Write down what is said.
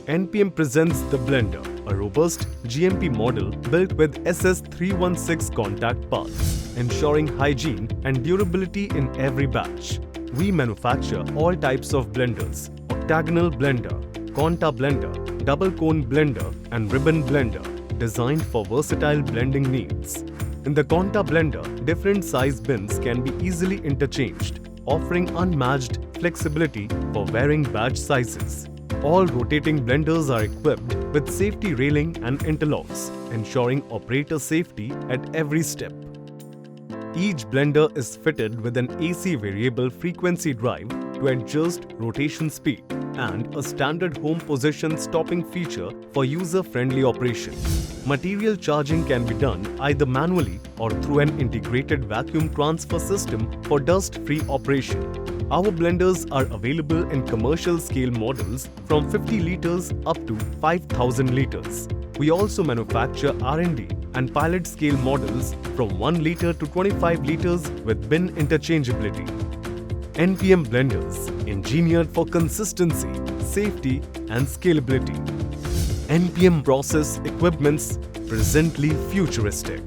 NPM presents the blender, a robust GMP model built with SS316 contact parts, ensuring hygiene and durability in every batch. We manufacture all types of blenders: octagonal blender, conta blender, double cone blender and ribbon blender, designed for versatile blending needs. In the conta blender, different size bins can be easily interchanged, offering unmatched flexibility for varying batch sizes. All rotating blenders are equipped with safety railing and interlocks, ensuring operator safety at every step. Each blender is fitted with an AC variable frequency drive to adjust rotation speed and a standard home position stopping feature for user-friendly operation. Material charging can be done either manually or through an integrated vacuum transfer system for dust-free operation. Our blenders are available in commercial scale models from 50 liters up to 5,000 liters. We also manufacture R&D and pilot scale models from 1 liter to 25 liters with bin interchangeability. NPM blenders, engineered for consistency, safety and scalability. NPM process equipments, presently futuristic.